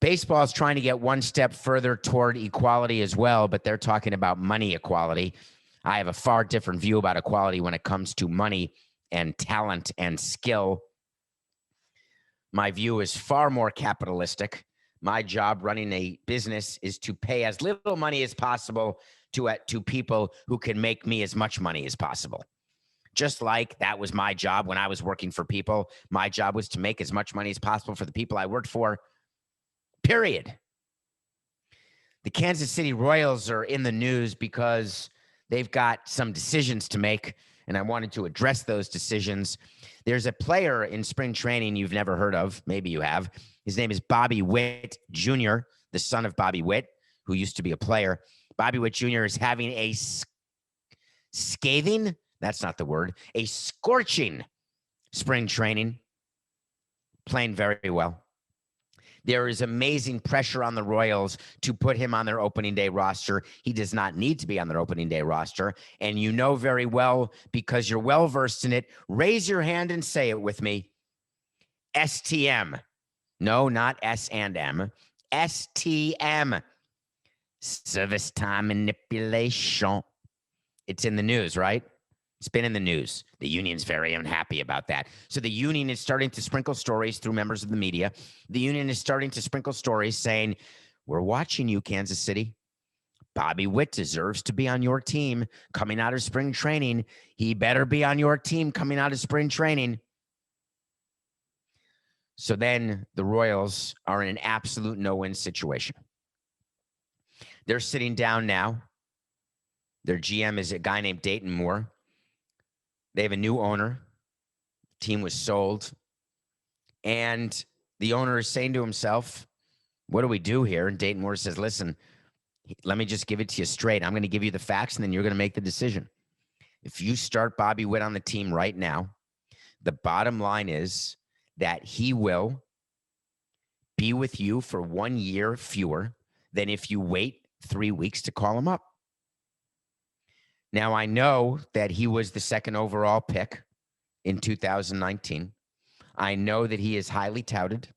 Baseball is trying to get one step further toward equality as well, but they're talking about money equality. I have a far different view about equality when it comes to money and talent and skill. My view is far more capitalistic. My job running a business is to pay as little money as possible to people who can make me as much money as possible. Just like that was my job when I was working for people. My job was to make as much money as possible for the people I worked for, period. The Kansas City Royals are in the news because they've got some decisions to make, and I wanted to address those decisions. There's a player in spring training you've never heard of. Maybe you have. His name is Bobby Witt Jr., the son of Bobby Witt, who used to be a player. Bobby Witt Jr. is having a scathing, that's not the word, a scorching spring training, playing very well. There is amazing pressure on the Royals to put him on their opening day roster. He does not need to be on their opening day roster. And you know very well, because you're well versed in it, raise your hand and say it with me. STM. No, not S and M. STM. Service time manipulation. It's in the news, right? It's been in the news. The union's very unhappy about that. So the union is starting to sprinkle stories through members of the media. The union is starting to sprinkle stories saying, we're watching you, Kansas City. Bobby Witt deserves to be on your team coming out of spring training. He better be on your team coming out of spring training. So then the Royals are in an absolute no-win situation. They're sitting down now. Their GM is a guy named Dayton Moore. They have a new owner. The team was sold. And the owner is saying to himself, what do we do here? And Dayton Moore says, listen, let me just give it to you straight. I'm going to give you the facts, and then you're going to make the decision. If you start Bobby Witt on the team right now, the bottom line is that he will be with you for 1 year fewer than if you wait 3 weeks to call him up. Now, I know that he was the second overall pick in 2019. I know that he is highly touted.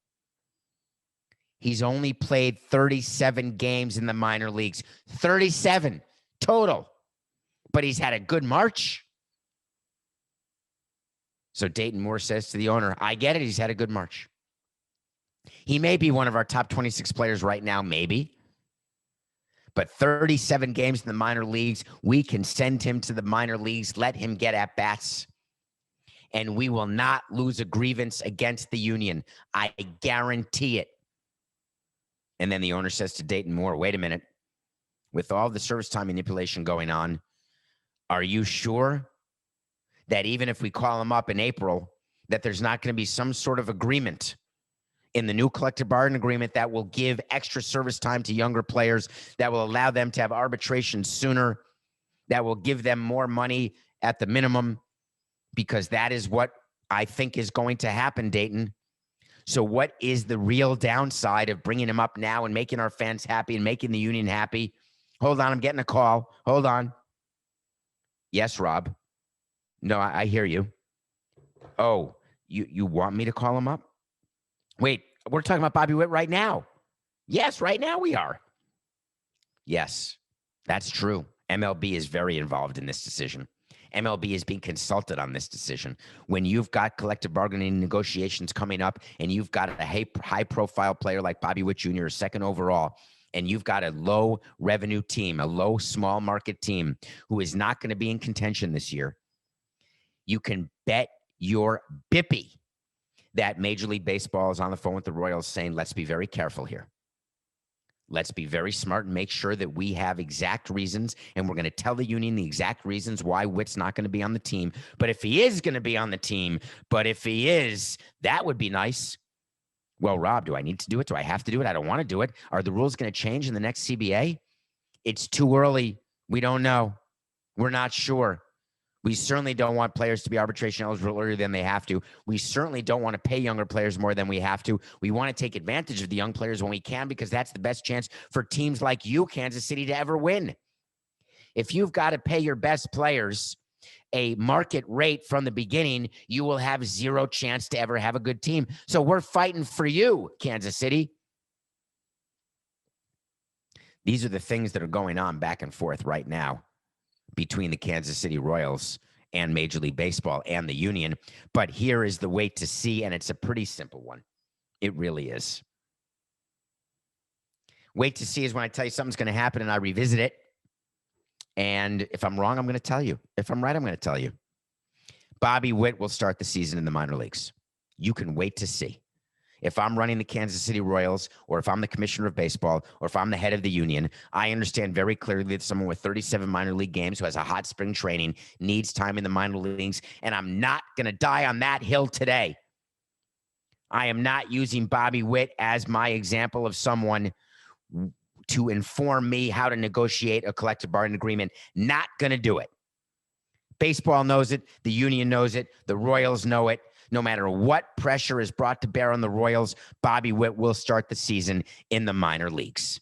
He's only played 37 games in the minor leagues, 37 total, but he's had a good March. So Dayton Moore says to the owner, I get it. He's had a good March. He may be one of our top 26 players right now, maybe. But 37 games in the minor leagues, we can send him to the minor leagues, let him get at-bats, and we will not lose a grievance against the union. I guarantee it. And then the owner says to Dayton Moore, wait a minute. With all the service time manipulation going on, are you sure that even if we call him up in April, that there's not going to be some sort of agreement in the new collective bargaining agreement that will give extra service time to younger players, that will allow them to have arbitration sooner, that will give them more money at the minimum, because that is what I think is going to happen, Dayton. So what is the real downside of bringing him up now and making our fans happy and making the union happy? Hold on, I'm getting a call. Hold on. Yes, Rob. No, I hear you. Oh, you want me to call him up? Wait, we're talking about Bobby Witt right now. Yes, right now we are. Yes, that's true. MLB is very involved in this decision. MLB is being consulted on this decision. When you've got collective bargaining negotiations coming up and you've got a high-profile player like Bobby Witt Jr., second overall, and you've got a low-revenue team, a low, small-market team who is not going to be in contention this year, you can bet your bippy that Major League Baseball is on the phone with the Royals saying, let's be very careful here. Let's be very smart and make sure that we have exact reasons, and we're going to tell the union the exact reasons why Witt's not going to be on the team. But if he is going to be on the team, that would be nice. Well, Rob, do I need to do it? Do I have to do it? I don't want to do it. Are the rules going to change in the next CBA? It's too early. We don't know. We're not sure. We certainly don't want players to be arbitration eligible earlier than they have to. We certainly don't want to pay younger players more than we have to. We want to take advantage of the young players when we can, because that's the best chance for teams like you, Kansas City, to ever win. If you've got to pay your best players a market rate from the beginning, you will have zero chance to ever have a good team. So we're fighting for you, Kansas City. These are the things that are going on back and forth right now between the Kansas City Royals and Major League Baseball and the union. But here is the wait to see, and it's a pretty simple one. It really is. Wait to see is when I tell you something's going to happen and I revisit it. And if I'm wrong, I'm going to tell you. If I'm right, I'm going to tell you. Bobby Witt will start the season in the minor leagues. You can wait to see. If I'm running the Kansas City Royals, or if I'm the commissioner of baseball, or if I'm the head of the union, I understand very clearly that someone with 37 minor league games who has a hot spring training needs time in the minor leagues, and I'm not going to die on that hill today. I am not using Bobby Witt as my example of someone to inform me how to negotiate a collective bargaining agreement. Not going to do it. Baseball knows it. The union knows it. The Royals know it. No matter what pressure is brought to bear on the Royals, Bobby Witt will start the season in the minor leagues.